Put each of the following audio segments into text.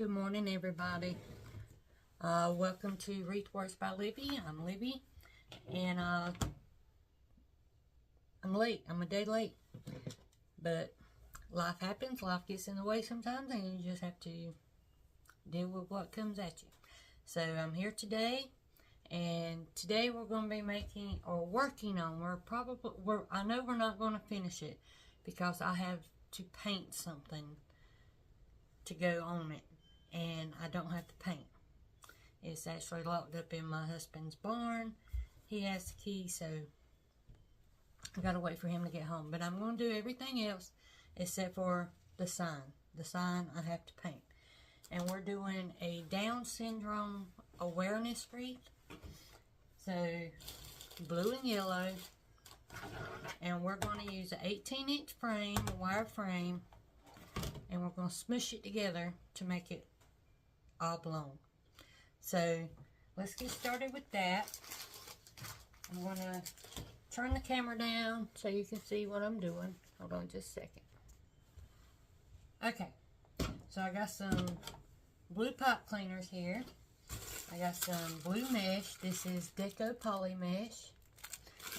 Good morning, everybody. Welcome to Wreath Works by Libby. I'm Libby, and I'm late. I'm a day late, but life happens. Life gets in the way sometimes, and you just have to deal with what comes at you. So I'm here today, and today we're going to be making or working on. I know we're not going to finish it because I have to paint something to go on it, and I don't have the paint. It's actually locked up in my husband's barn. He has the key, so I gotta wait for him to get home. But I'm going to do everything else except for the sign. The sign I have to paint. And we're doing a Down syndrome awareness wreath. So blue and yellow, and we're going to use an 18-inch frame, a wire frame, and we're going to smush it together to make it oblong. So let's get started with that. I'm going to turn the camera down so you can see what I'm doing. Hold on just a second. Okay, so I got some blue pipe cleaners here. I got some blue mesh. This is Deco Poly Mesh,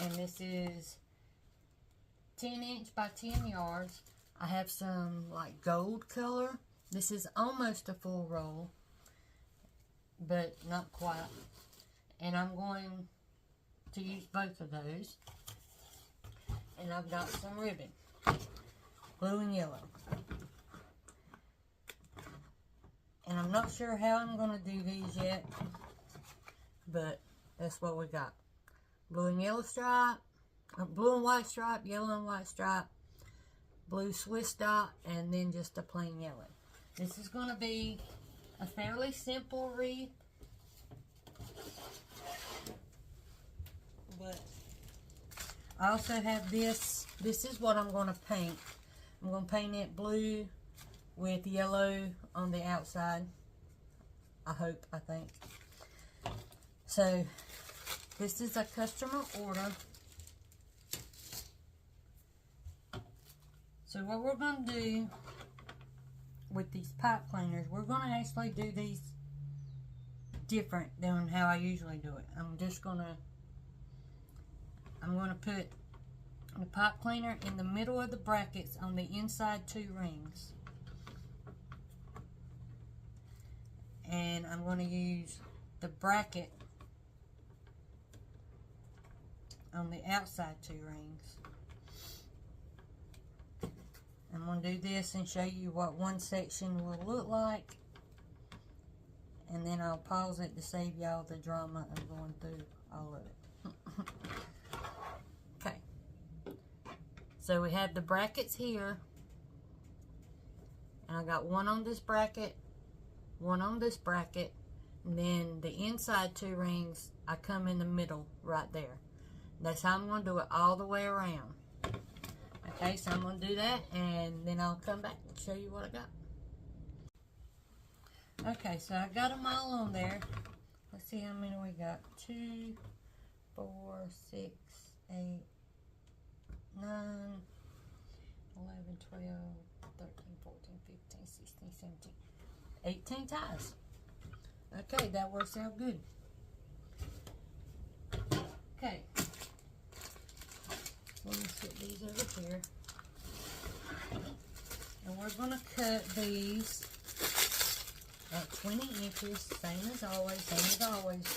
and this is 10-inch by 10 yards. I have some like gold color. This is almost a full roll, but not quite. And I'm going to use both of those. And I've got some ribbon, blue and yellow. And I'm not sure how I'm going to do these yet, but that's what we got. Blue and yellow stripe, blue and white stripe, yellow and white stripe, blue Swiss dot, and then just a plain yellow. This is going to be a fairly simple wreath, but I also have this. This is what I'm going to paint. I'm going to paint it blue with yellow on the outside. I think. So this is a customer order. So what we're going to do with these pipe cleaners, we're going to actually do these different than how I usually do it. I'm going to put the pipe cleaner in the middle of the brackets on the inside two rings. And I'm going to use the bracket on the outside two rings. I'm going to do this and show you what one section will look like, and then I'll pause it to save y'all the drama of going through all of it. Okay, so we have the brackets here, and I got one on this bracket, one on this bracket, and then the inside two rings, I come in the middle right there. That's how I'm going to do it all the way around. Okay, so I'm going to do that, and then I'll come back and show you what I got. Okay, so I got them all on there. Let's see how many we got. 2, 4, 6, 8, 9, 11, 12, 13, 14, 15, 16, 17, 18 ties. Okay, that works out good. Okay. Let me set these over here. And we're going to cut these at 20 inches, same as always do.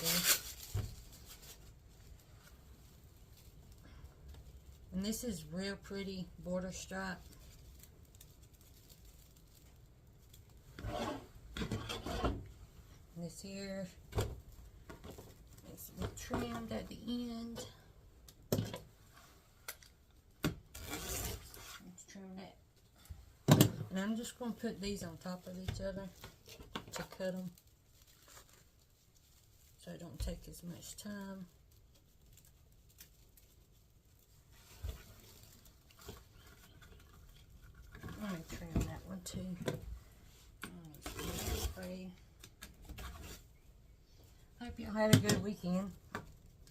And this is real pretty border stripe. This here is trimmed at the end. And I'm just going to put these on top of each other to cut them, so it don't take as much time. Let me trim that one too. Hope y'all had a good weekend.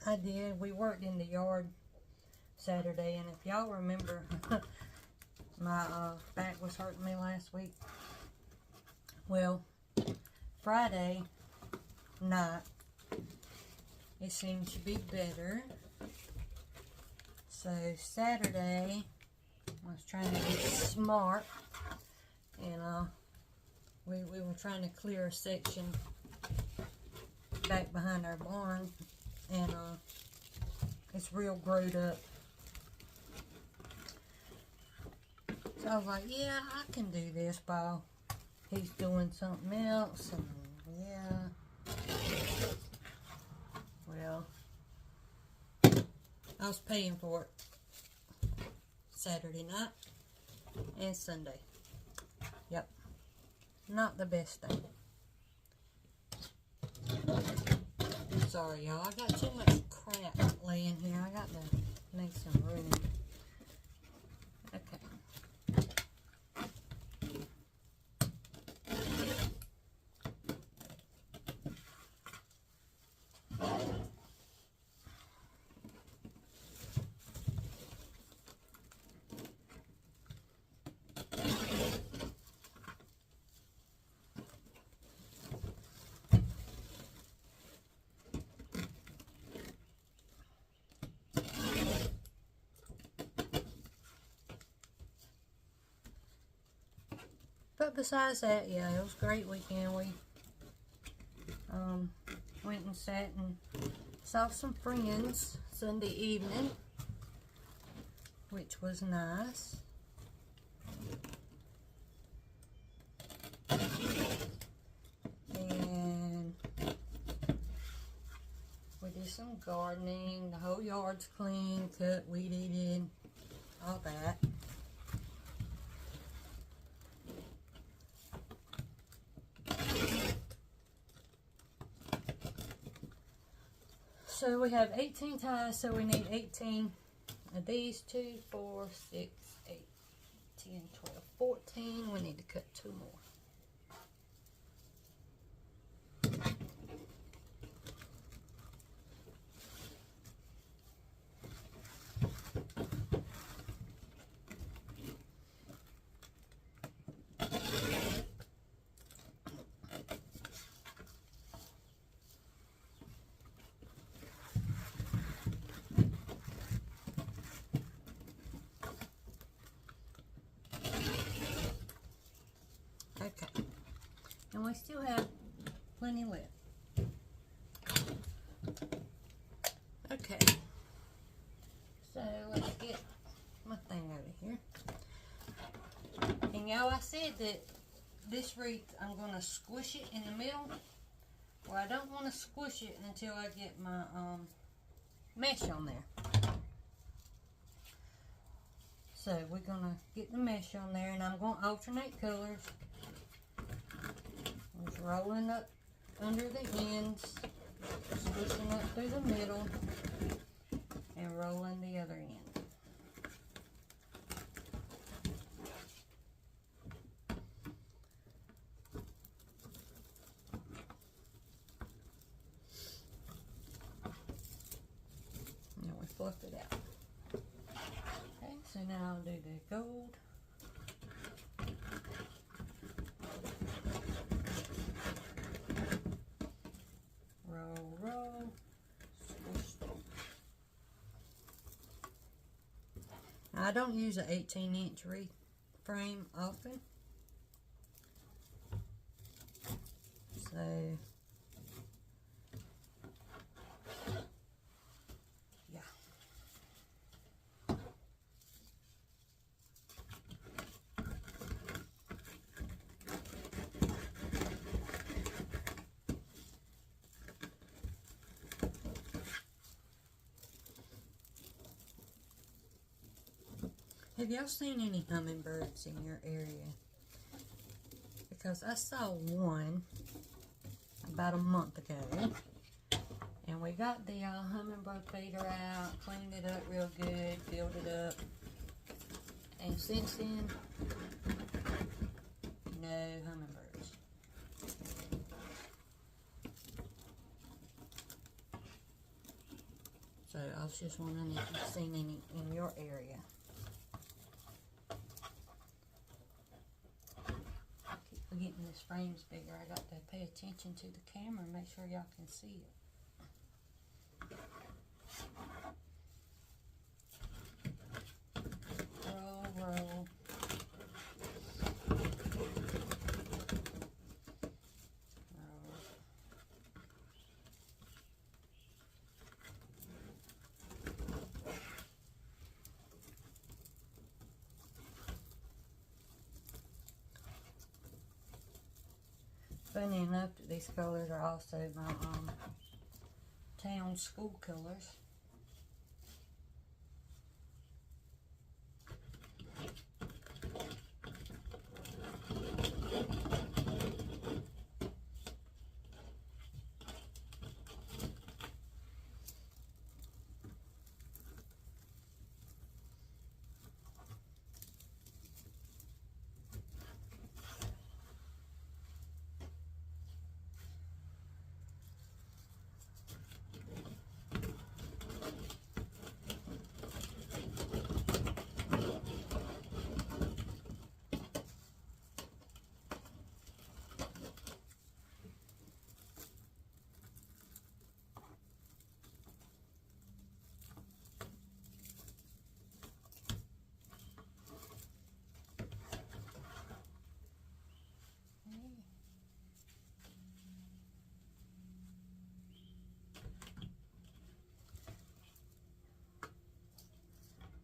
I did. We worked in the yard Saturday, and if y'all remember, my back was hurting me last week. Well, Friday night, it seemed to be better. So Saturday, I was trying to be smart, and we were trying to clear a section back behind our barn, and it's real growed up. So I was like, yeah, I can do this while he's doing something else, and yeah. Well, I was paying for it Saturday night and Sunday. Yep. Not the best thing. Sorry, y'all. I got too much crap laying here. I got to make some room. Okay. But besides that, yeah, it was a great weekend. We went and sat and saw some friends Sunday evening, which was nice. And we did some gardening. The whole yard's clean, cut, weed eated, all that. So we have 18 ties, so we need 18 of these. 2, 4, 6, 8, 10, 12, 14. We need to cut 2 more. Okay, and we still have plenty left. Okay, so let's get my thing over here. And y'all, I said that this wreath, I'm going to squish it in the middle. Well, I don't want to squish it until I get my mesh on there. So we're going to get the mesh on there, and I'm going to alternate colors. Just rolling up under the ends, squishing up through the middle, and rolling the other end. Now we fluff it out. Okay, so now I'll do the gold. Roll, squish. I don't use an 18-inch wreath frame often, so yeah. Have y'all seen any hummingbirds in your area? Because I saw one about a month ago, and we got the hummingbird feeder out, cleaned it up real good, filled it up, and since then, no hummingbirds. So I was just wondering if you've seen any in your area. getting this frame's bigger. I got to pay attention to the camera and make sure y'all can see it. Roll, roll. Funny enough, that these colors are also my town school colors.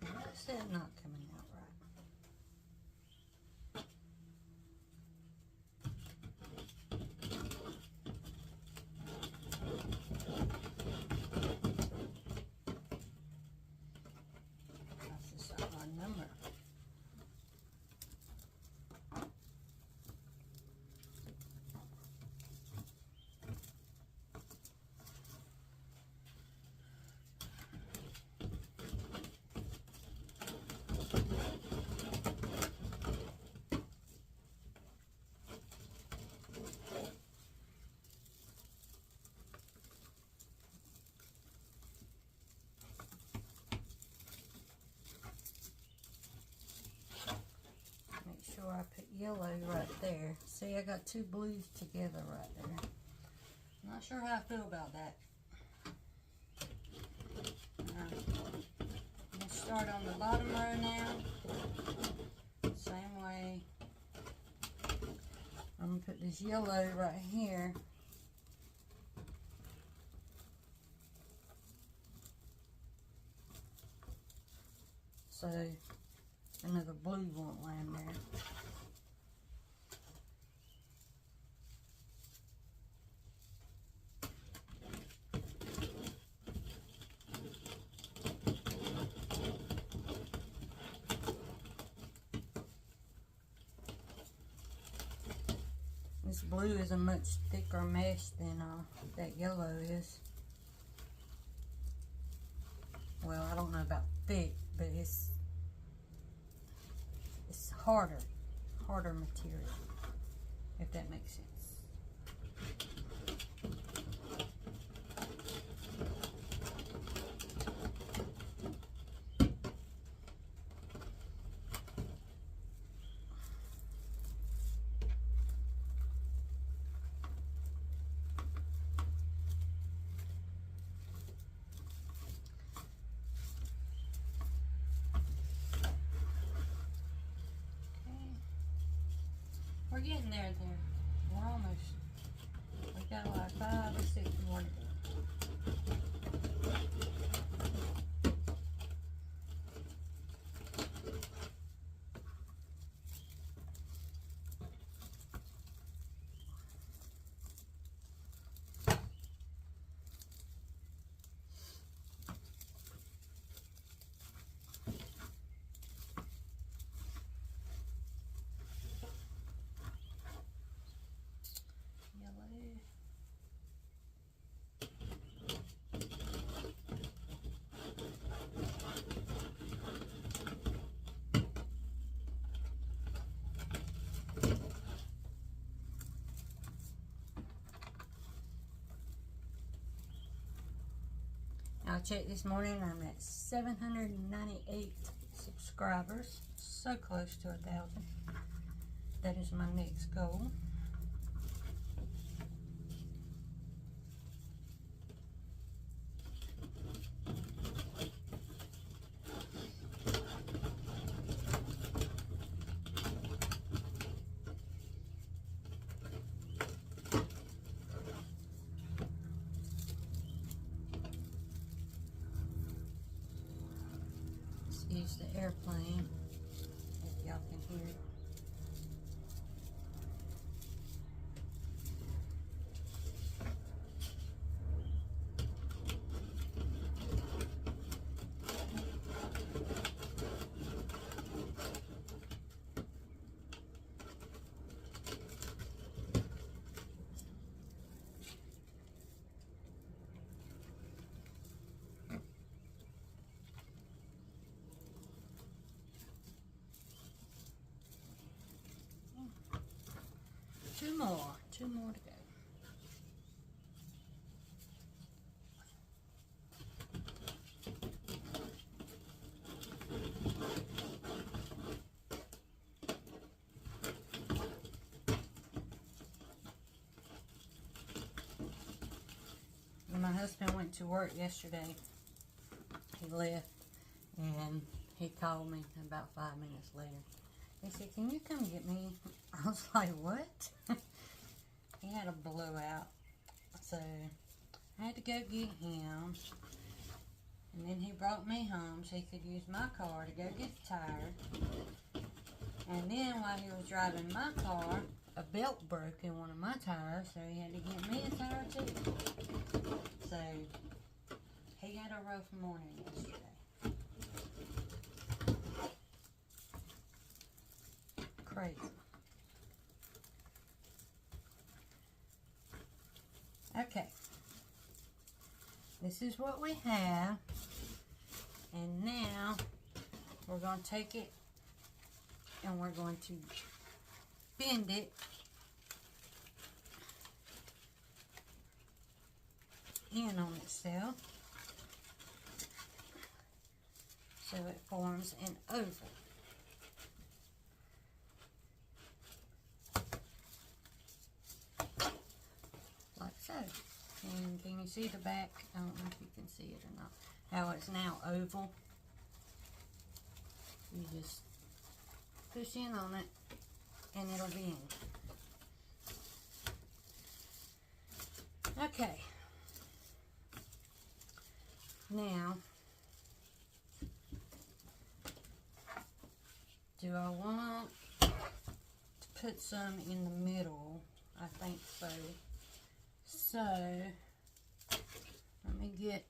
What's that not coming out right? That's just an odd number. I put yellow right there. See, I got two blues together right there. Not sure how I feel about that. I'm going to start on the bottom row now. Same way. I'm going to put this yellow right here. So another blue won't land there. This blue is a much thicker mesh than that yellow is. Well, I don't know about thick, but it's harder material, if that makes sense. We're getting there. We're almost. We got like 5 or 6 more to go. I checked this morning, I'm at 798 subscribers, so close to 1,000. that is my next goal. Use the airplane, if y'all can hear it. Two more to go. When my husband went to work yesterday, he left and he called me about 5 minutes later. He said, "Can you come get me?" I was like, "What?" He had a blowout, so I had to go get him, and then he brought me home so he could use my car to go get the tire. And then while he was driving my car, a belt broke in one of my tires, so he had to get me a tire too. So he had a rough morning yesterday. Crazy. Okay, this is what we have, and now we're going to take it and we're going to bend it in on itself so it forms an oval. And can you see the back? I don't know if you can see it or not. How it's now oval. You just push in on it and it'll be in. Okay. Now, do I want to put some in the middle? I think so. So, let me get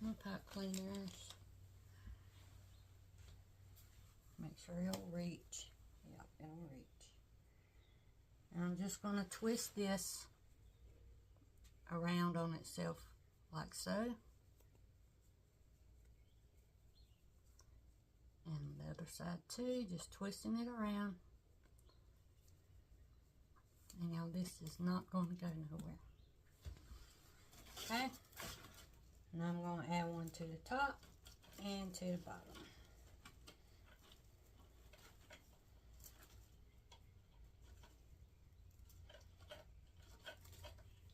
my pipe cleaners. Make sure it'll reach. Yep, it'll reach. And I'm just going to twist this around on itself like so. And the other side too, just twisting it around. And now this is not going to go nowhere. Okay, and I'm going to add one to the top and to the bottom.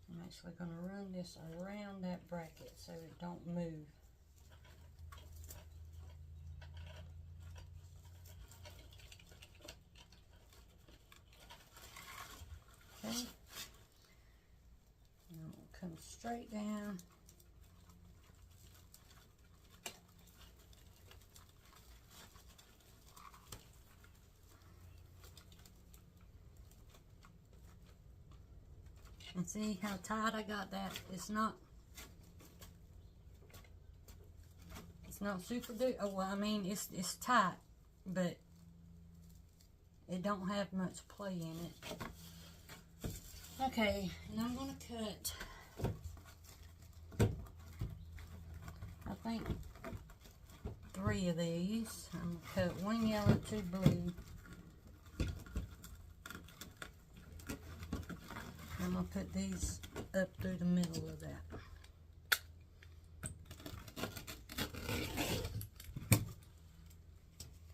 I'm actually going to run this around that bracket so it don't move. Okay. Come straight down. And see how tight I got that? It's not super duper. Oh, well, I mean, it's tight, but it don't have much play in it. Okay, and I'm gonna cut, I think, 3 of these. I'm gonna cut 1 yellow, 2 blue. I'm gonna put these up through the middle of that.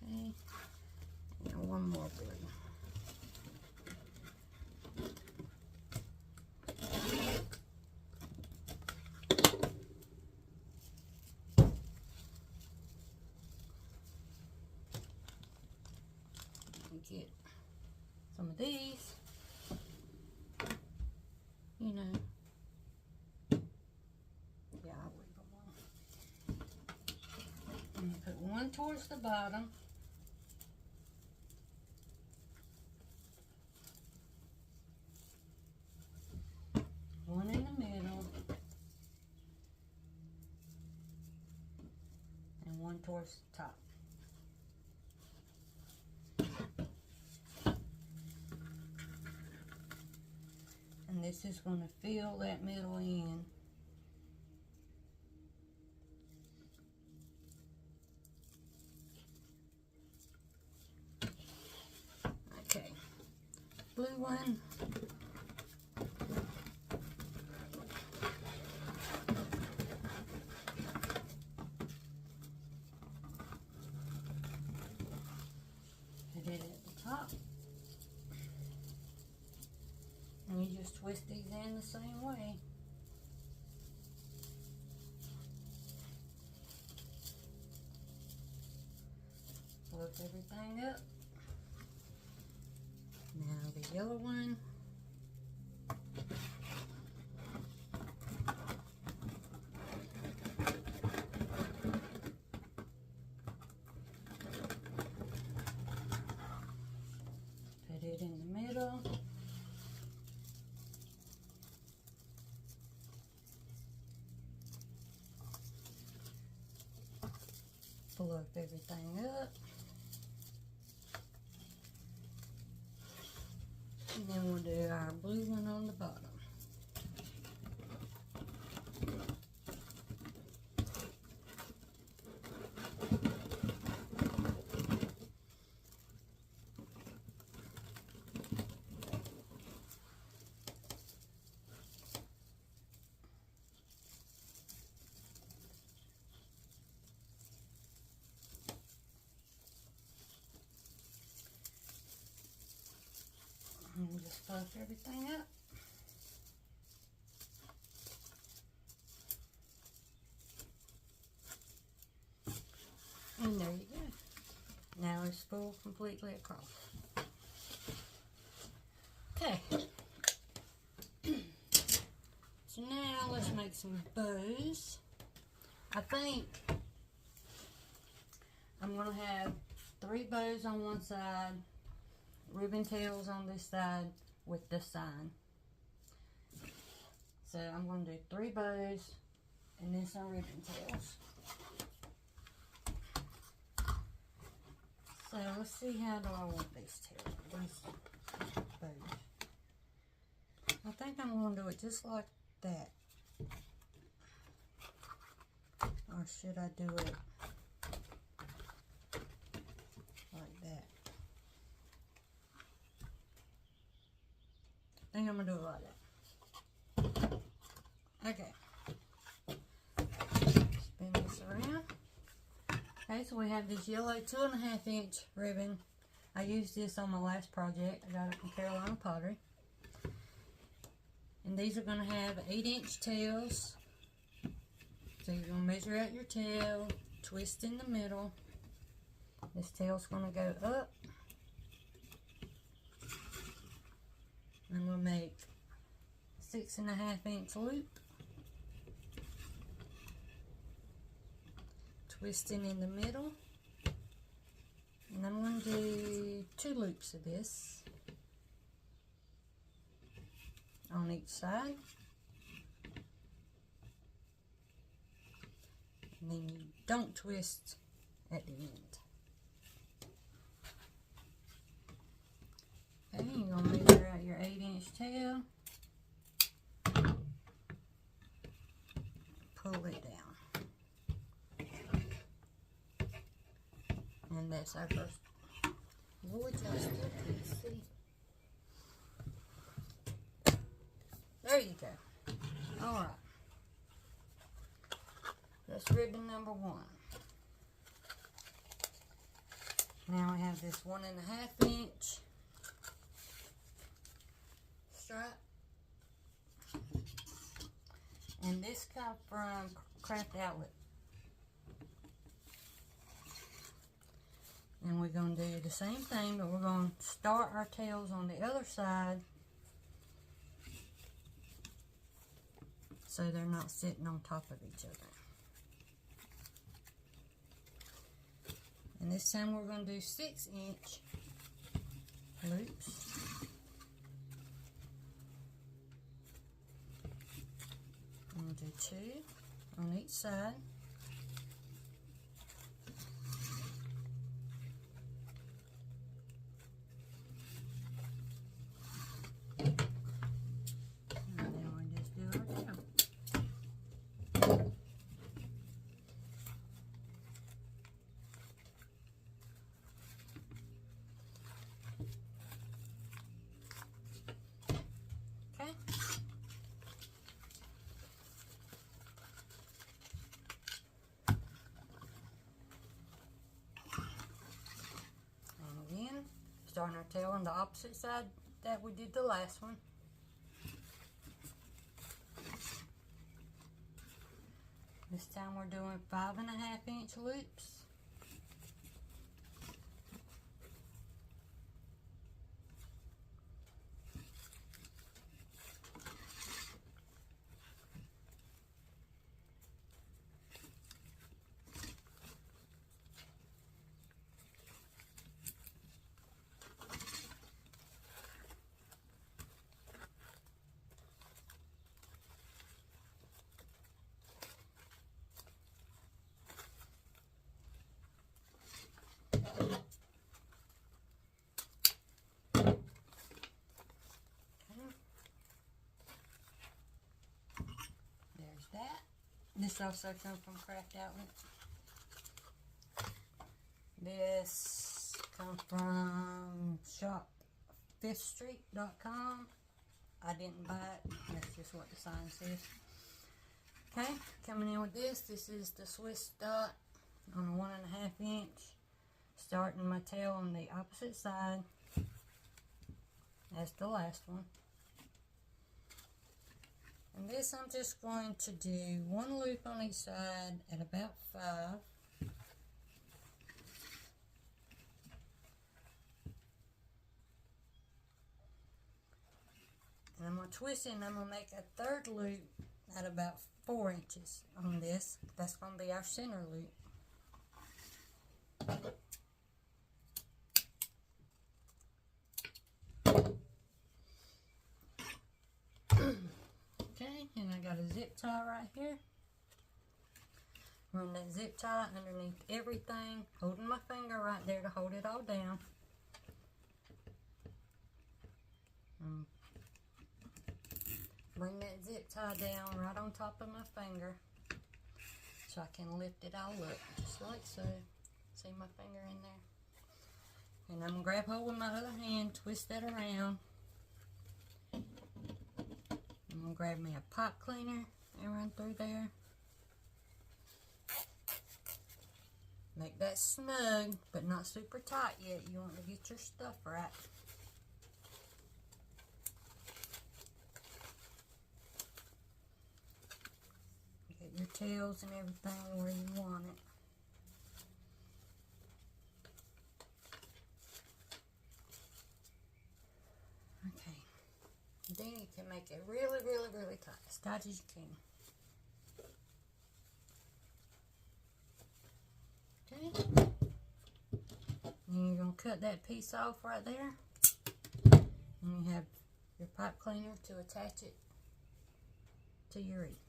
Okay, and 1 more blue. these, you know, yeah, I'll leave them on. And put one towards the bottom. One in the middle. And one towards the top. And this is going to fill that middle in. Okay, blue one. Put it at the top. And you just twist these in the same way. Fluff everything up. Now the yellow one. Put it in the middle. Fluff everything up. And then we'll do our blue one on the bottom. And just fluff everything up. And there you go. Now it's full completely across. Okay. So now let's make some bows. I think I'm going to have 3 bows on one side, ribbon tails on this side with the sign. So I'm going to do 3 bows and then some ribbon tails. So let's see, how do I want these tails, these bows? I think I'm going to do it just like that. Or should I do it like that? I think I'm going to do it like that. Okay. Spin this around. Okay, so we have this yellow 2.5 inch ribbon. I used this on my last project. I got it from Carolina Pottery. And these are going to have 8-inch tails. So you're going to measure out your tail, twist in the middle. This tail's going to go up. And we'll make 6.5 inch loop. Twisting in the middle. And I'm going to do 2 loops of this on each side. And then you don't twist at the end. Okay, you're going to measure out your 8-inch tail. Pull it down. And that's our first. We'll adjust it. Let's see. There you go. Alright. That's ribbon number 1. Now we have this 1.5 inch stripe. And this comes from Craft Outlet. And we're going to do the same thing, but we're going to start our tails on the other side so they're not sitting on top of each other. And this time we're going to do 6-inch loops. I'm going to do 2 on each side. Starting our tail on the opposite side that we did the last one. This time we're doing 5.5-inch loops. This also comes from Craft Outlet. This comes from shop5thstreet.com. I didn't buy it. That's just what the sign says. Okay, coming in with this. This is the Swiss dot on a 1.5-inch. Starting my tail on the opposite side as the last one. And this I'm just going to do 1 loop on each side at about 5. And I'm going to twist it and I'm going to make a 3rd loop at about 4 inches on this. That's going to be our center loop. And I got a zip tie right here. Run that zip tie underneath everything, holding my finger right there to hold it all down. Bring that zip tie down right on top of my finger so I can lift it all up, just like so. See my finger in there? And I'm going to grab hold with my other hand, twist that around. I'm going to grab me a pipe cleaner and run through there. Make that snug, but not super tight yet. You want to get your stuff right. Get your tails and everything where you want it. Then you can make it really, really, really tight, as tight as you can. Okay. And you're going to cut that piece off right there. And you have your pipe cleaner to attach it to your wreath.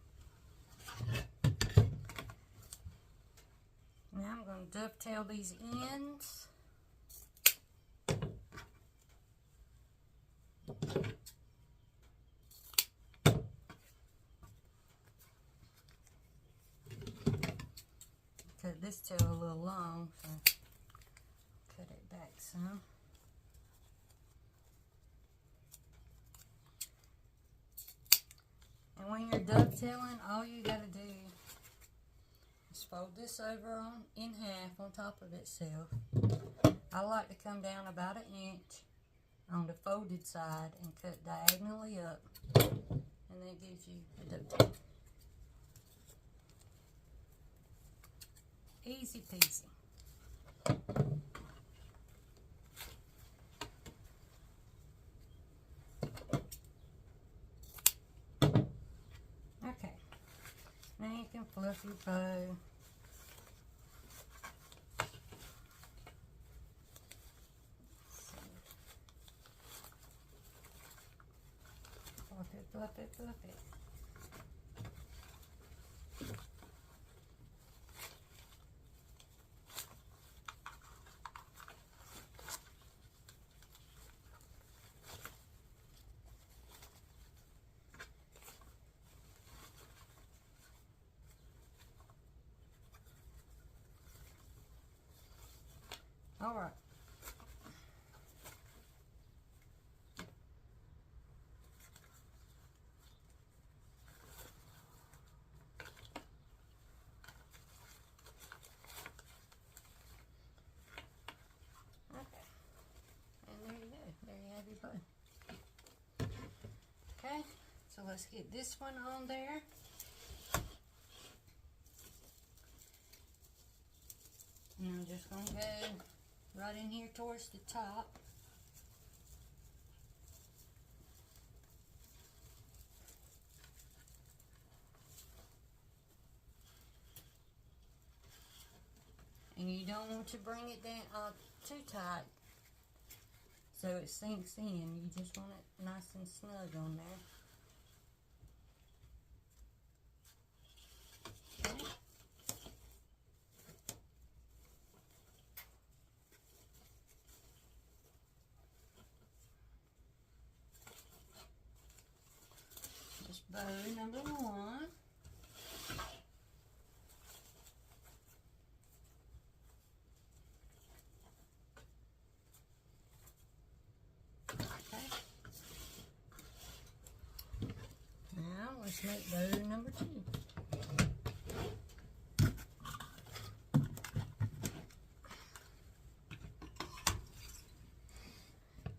Now I'm going to dovetail these ends. Cut this tail a little long, so cut it back some. And when you're dovetailing, all you gotta do is fold this over in half on top of itself. I like to come down about 1 inch on the folded side and cut diagonally up, and that gives you a dovetail. Easy peasy. and fluffy bow. Fluff it, fluff it, fluff it. All right. Okay. And there you go. There you have your bow. Okay. So let's get this one on there. And I'm just going to go right in here towards the top. And you don't want to bring it down too tight so it sinks in. You just want it nice and snug on there. Okay. Bow number 1. Okay. Now let's make bow number 2.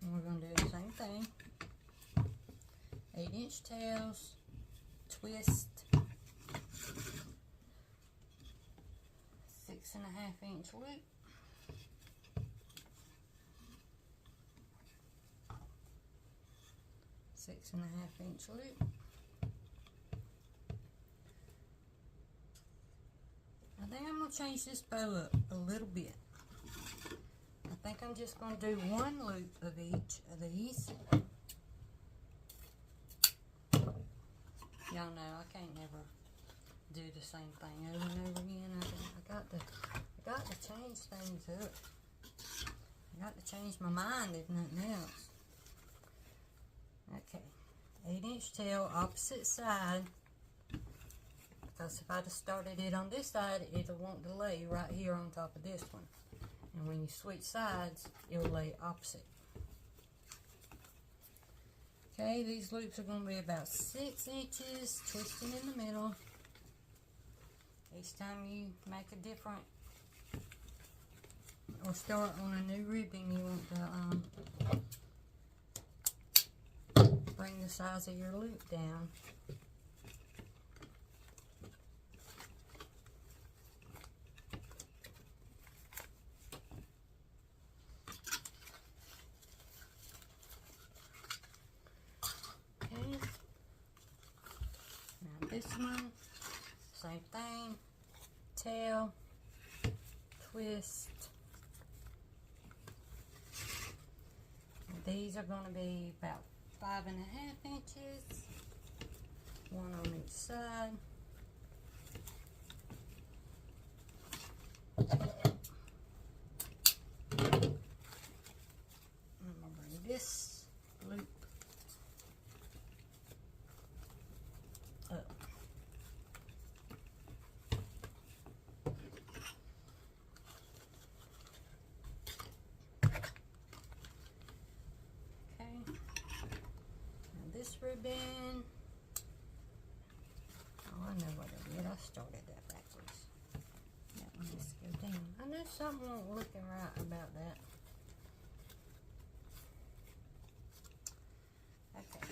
And we're going to do the same thing. 8-inch tails. Twist 6.5-inch loop, .5-inch loop. I think I'm going to change this bow up a little bit. I think I'm just going to do 1 loop of each of these. Y'all know I can't never do the same thing over and over again. I got to change things up. I got to change my mind if nothing else. Okay, 8-inch tail, opposite side. Because if I'd have started it on this side, it'll want to lay right here on top of this one. And when you switch sides, it'll lay opposite. Okay, these loops are going to be about 6 inches, twisting in the middle. Each time you make a different, or start on a new ribbon, you want to bring the size of your loop down. This one, same thing, tail, twist. And these are going to be about 5.5 inches, 1 on each side. I'm going to bring this loop up. This ribbon, oh, I know what I did. I started that backwards. That one has to go down. I know something wasn't looking right about that. Okay.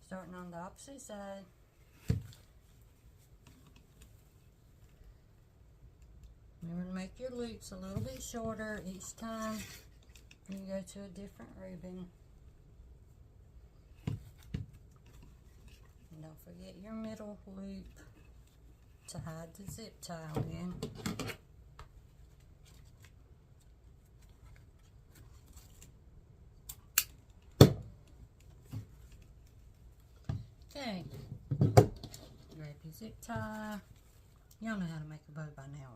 Starting on the opposite side. Remember to make your loops a little bit shorter each time you go to a different ribbon. Don't forget your middle loop. to hide the zip tie in. Okay, grab your zip tie. Y'all know how to make a bow by now,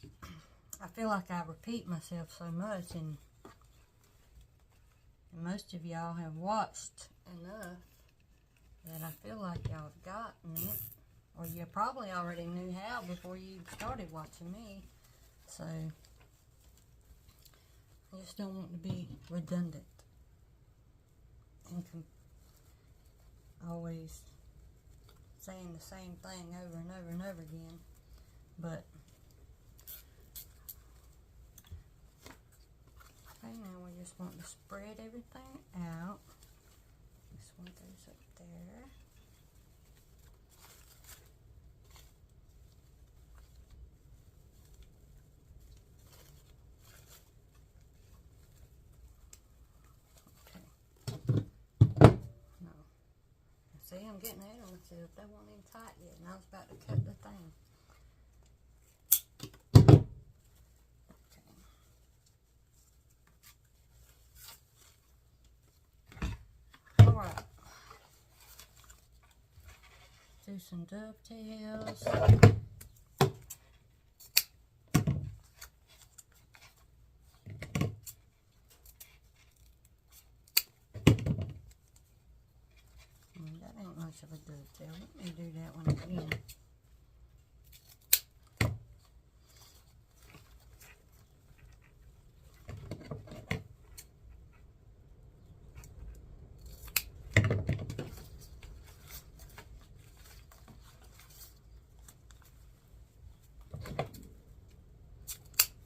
right? I feel like I repeat myself so much, and most of y'all have watched enough that I feel like y'all have gotten it, or you probably already knew how before you started watching me. So I just don't want to be redundant and always saying the same thing over and over and over again. But okay, now we just want to spread everything out. This one goes up there. See, I'm getting ahead of myself. That wasn't even tight yet, and I was about to cut the thing. Okay. Alright. Do some dovetails. That ain't much of a dovetail. Let me do that one again.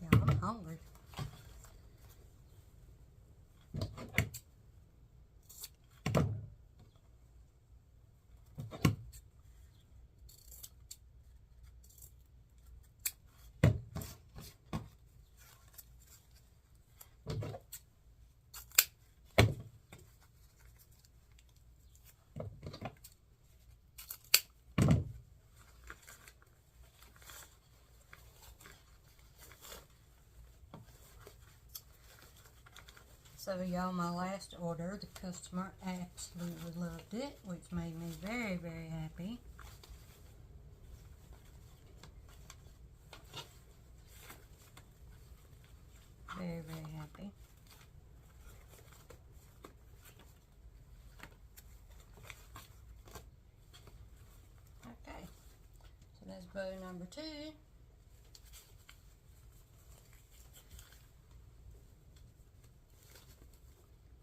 Yeah, I'm hungry. So y'all, my last order, the customer absolutely loved it, which made me very, very happy. Very, very happy. Okay, so that's bow number 2.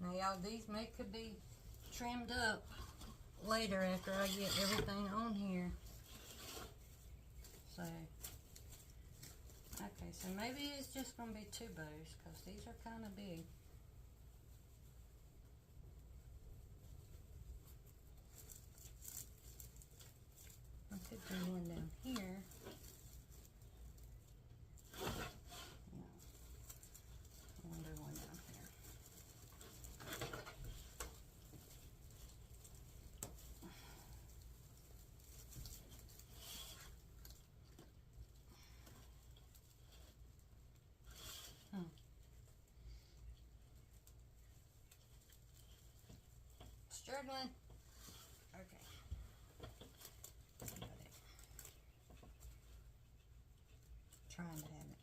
Now y'all, these could be trimmed up later after I get everything on here. So, okay, so maybe it's just going to be 2 bows because these are kind of big. I could do one down here. No, I want to do one down here. Struggling. Okay. Got it. Trying to have it.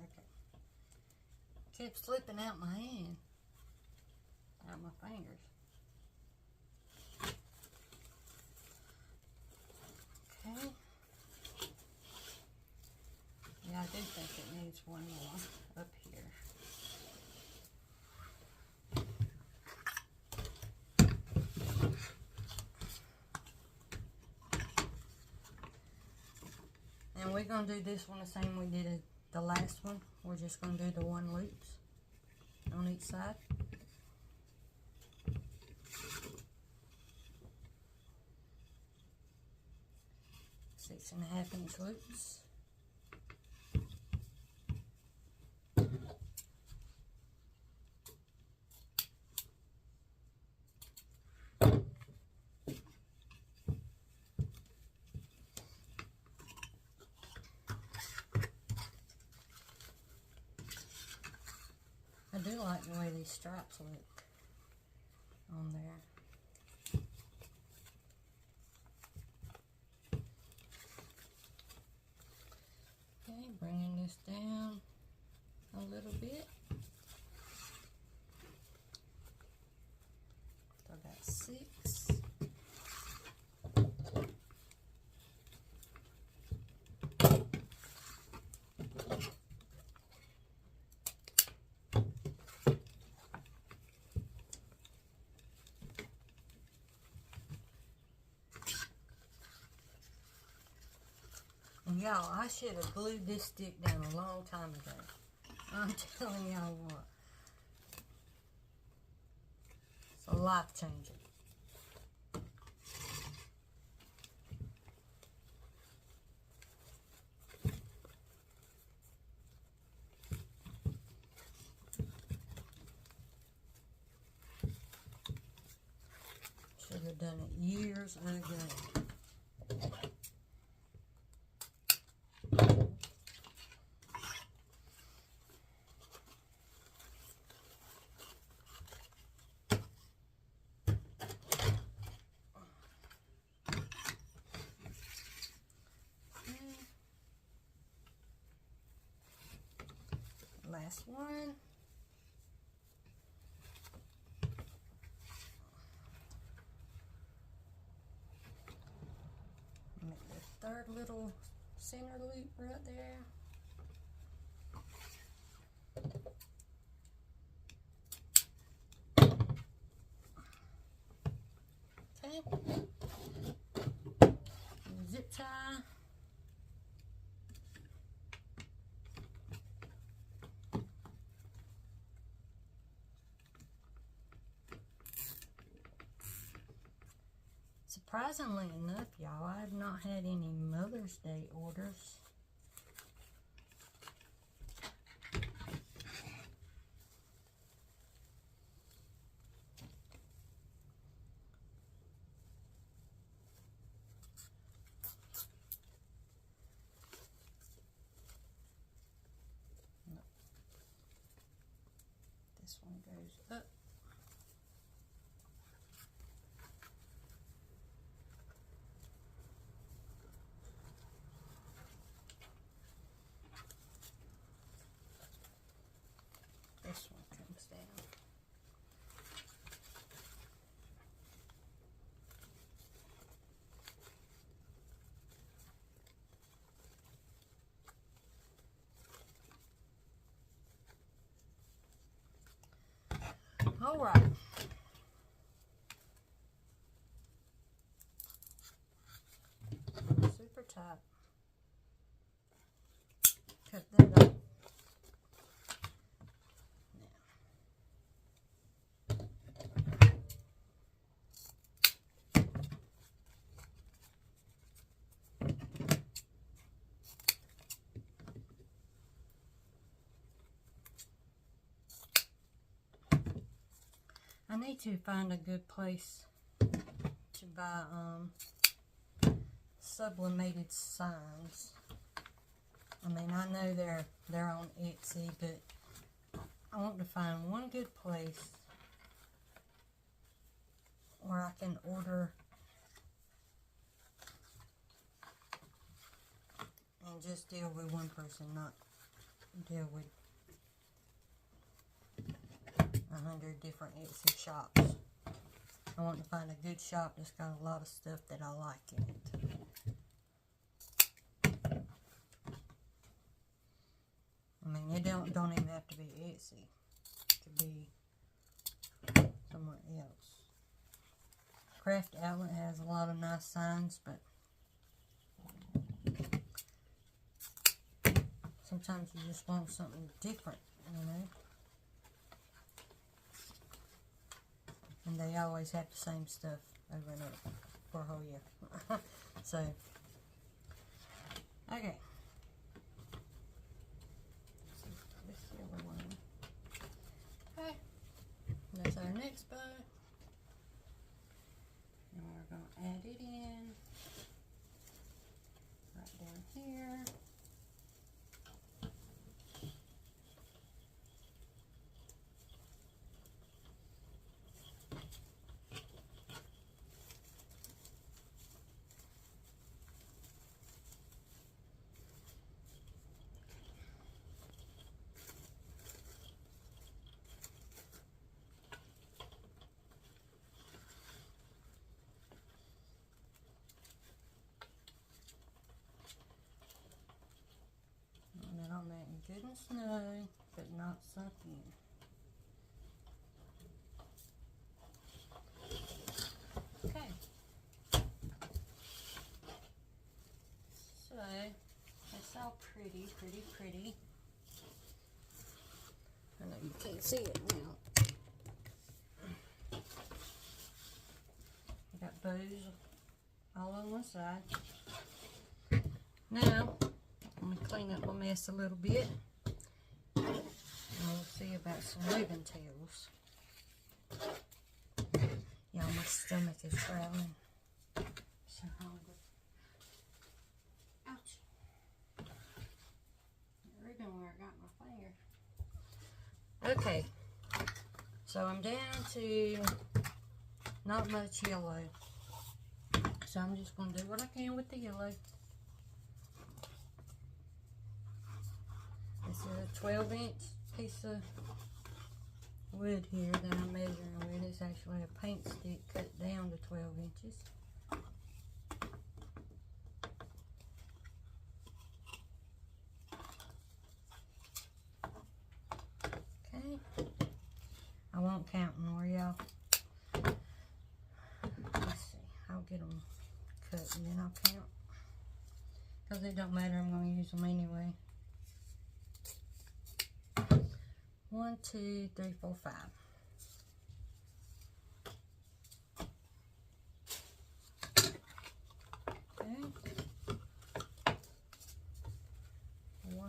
Okay. Kept slipping out my hand. Out my fingers. Okay. Yeah, I do think it needs one more up here. And we're going to do this one the same we did the last one. We're just going to do the 1 loops on each side. Six and a half inch loops. do like the way these stripes look on there. Okay, bringing this down a little bit. So I got 6. Y'all, I should have glued this stick down a long time ago. I'm telling y'all what. It's a life changer. Should have done it years ago. Last one. Make the third little center loop right there. Okay. Zip tie. Surprisingly enough, y'all, I have not had any Mother's Day orders. No. This one goes up. This one comes down. All right. Super tight. Cut that off. I need to find a good place to buy sublimated signs. I mean, I know they're on Etsy, but I want to find one good place where I can order and just deal with one person, not deal with 100 different Etsy shops. I want to find a good shop that's got a lot of stuff that I like in it. I mean, it don't even have to be Etsy. It could be somewhere else. Craft Outlet has a lot of nice signs, but sometimes you just want something different, you know. And they always have the same stuff over and over for a whole year. So, okay. This silver one. Okay. That's our next bow. And we're going to add it in right down here. in snow, but not sunk in. Okay. So, it's all pretty. I know you can't see it now. I got bows all on one side. Now, I'm going to clean up my mess a little bit. And we'll see about some ribbon tails. Y'all, my stomach is growling. So hungry. Ouch. The ribbon where I got my finger. Okay. So I'm down to not much yellow. So I'm just going to do what I can with the yellow. This is a 12-inch piece of wood here that I'm measuring with. It's actually a paint stick cut down to 12 inches. Okay. I won't count more, y'all. Let's see. I'll get them cut and then I'll count. Because it don't matter, I'm going to use them anyway. 1, 2, 3, 4, 5. Okay. 1,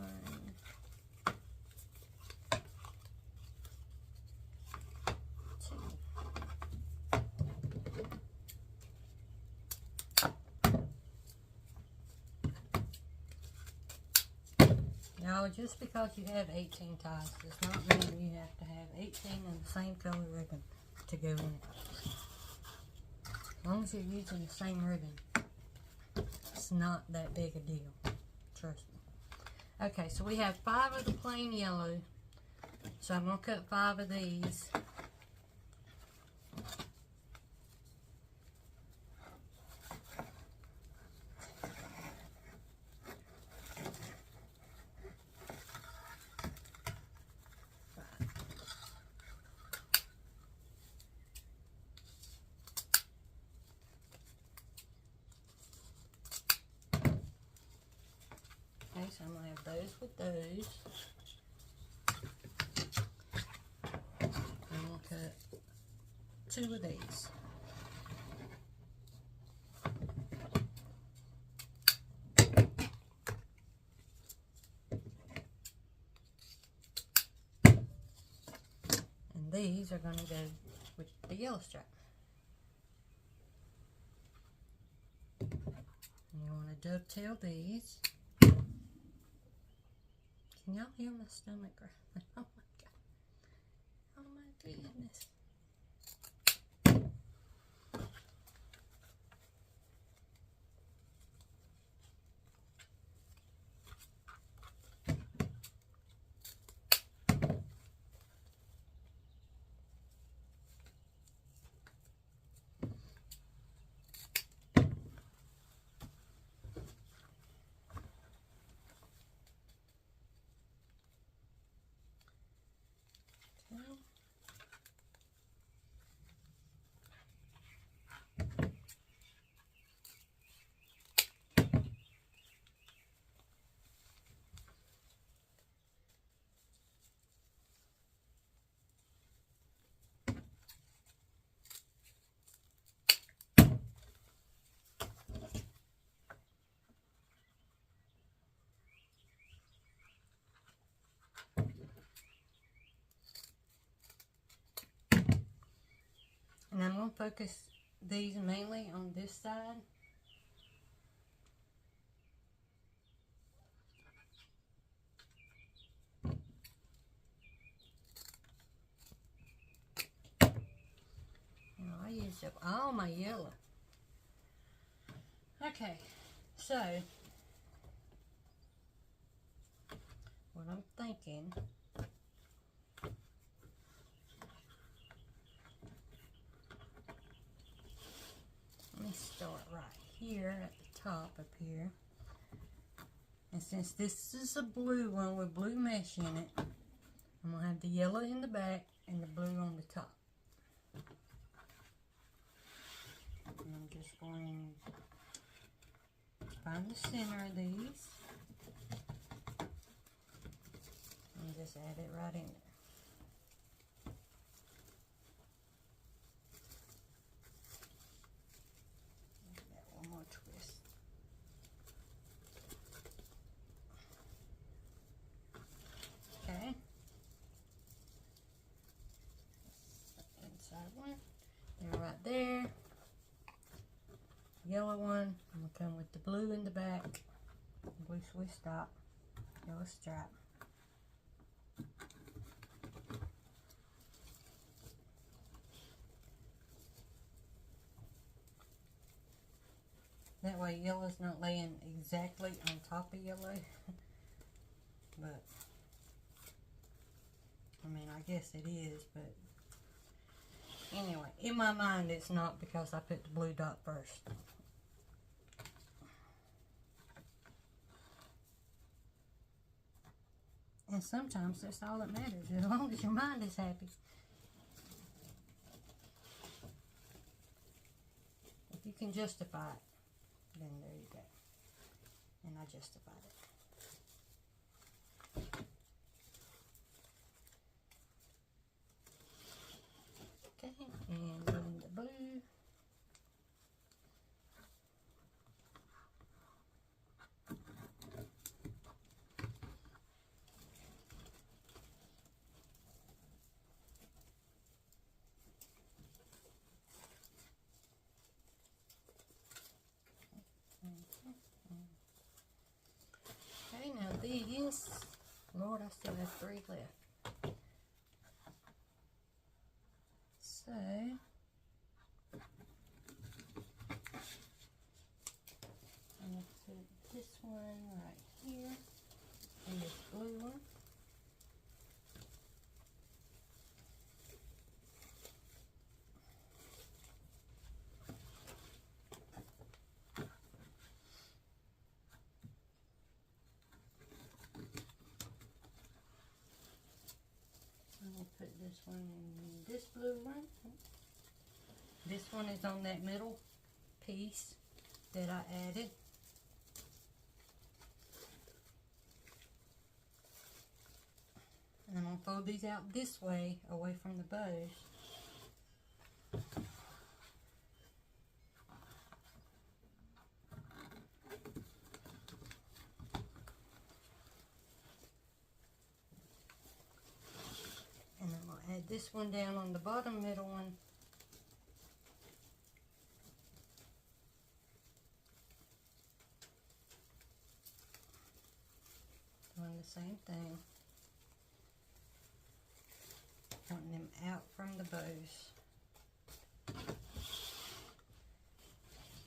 2. Now, just because you have 18 ties does not mean you have to have 18 in the same color ribbon to go in it. As long as you're using the same ribbon, it's not that big a deal. Trust me. Okay, so we have 5 of the plain yellow. So I'm going to cut 5 of these. So I'm going to have those with those. I'm going to cut 2 of these. And these are going to go with the yellow stripe. And you want to dovetail these. Can y'all hear my stomach growling? Oh my God. Oh my goodness. And I'm going to focus these mainly on this side. Now, I used up all my yellow. Okay, so what I'm thinking, let me start right here at the top up here And since this is a blue one with blue mesh in it, I'm going to have the yellow in the back and the blue on the top. And I'm just going to find the center of these and just add it right in there. Give that one more twist. Okay. Inside one. They're right there. Yellow one. I'm going to come with the blue in the back. Blue Swiss dot. Yellow stripe. That way yellow's not laying exactly on top of yellow. But, I mean, I guess it is, but anyway, in my mind it's not because I put the blue dot first. And sometimes that's all that matters, as long as your mind is happy. If you can justify it, then there you go. And I justified it. Okay, and then the blue. Okay, now these, Lord, I still have 3 left. So, I'm going to put this one right here, and this blue one. I'm going to put this one in this blue one. This one is on that middle piece that I added. And I'm going to fold these out this way, away from the bows. And I'm going to add this one down on the bottom middle one. Doing the same thing. Putting them out from the bows.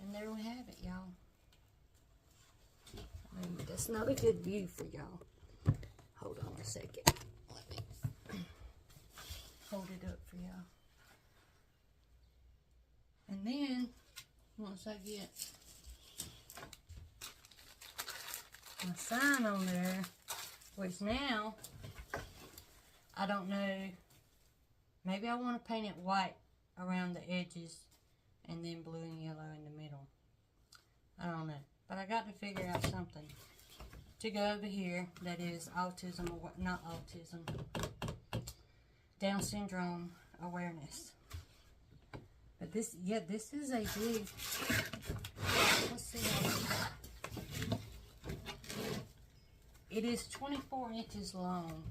And there we have it, y'all. Maybe that's not a good view for y'all. Hold on a second. Let me hold it up for y'all. And then, once I get my sign on there, which now, I don't know, maybe I want to paint it white around the edges and then blue and yellow in the middle. I don't know. But I got to figure out something to go over here that is autism, or not autism, Down syndrome awareness. But this, yeah, this is a big, let's see. It is 24 inches long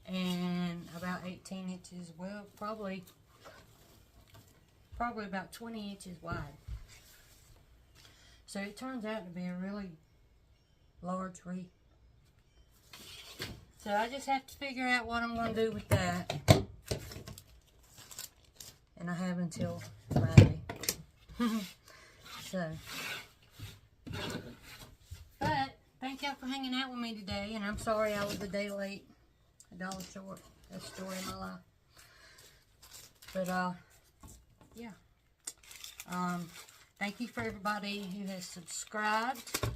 and about 18 inches, well, probably about 20 inches wide. So it turns out to be a really large wreath. So I just have to figure out what I'm going to do with that. And I have until Friday. So, but thank y'all for hanging out with me today. And I'm sorry I was a day late, $1 short. That's the story of my life. But yeah. Thank you for everybody who has subscribed.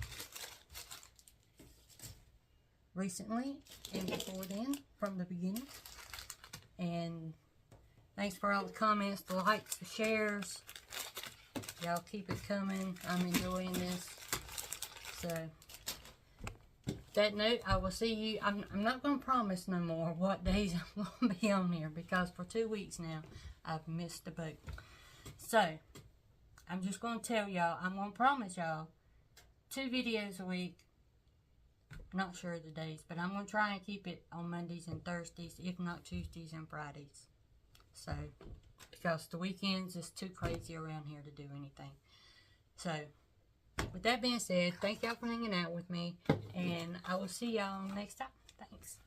recently and before then, from the beginning. And thanks for all the comments, the likes, the shares. Y'all keep it coming. I'm enjoying this. So, that note, I will see you. I'm not going to promise no more what days I'm going to be on here, because for 2 weeks now, I've missed the boat. So, I'm just going to tell y'all, I'm going to promise y'all 2 videos a week. Not sure of the days, but I'm going to try and keep it on Mondays and Thursdays, if not Tuesdays and Fridays. So, because the weekends is too crazy around here to do anything. So, with that being said, thank y'all for hanging out with me, and I will see y'all next time. Thanks.